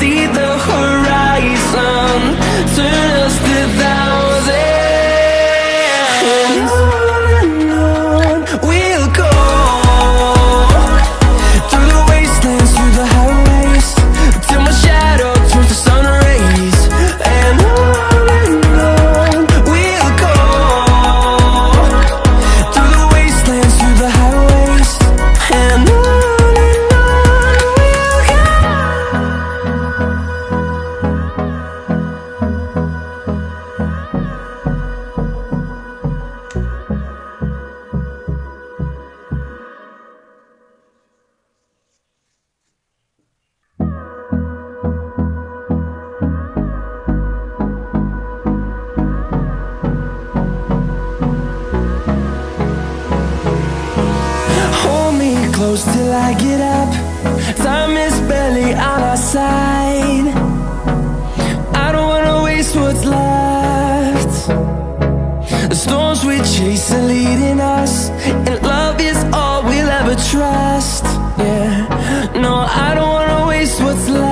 see the horizon, turn us to thousands. And on we'll go, through the wastelands, through the highways, till my shadow turns to sun rays. And on we'll go, through the wastelands, through the highways. And on we'll go. Hold me close till I get up. Time is barely on our side. I don't wanna waste what's left. The storms we chase are leading us, and love is all we'll ever trust. Yeah, no, I don't wanna waste what's left.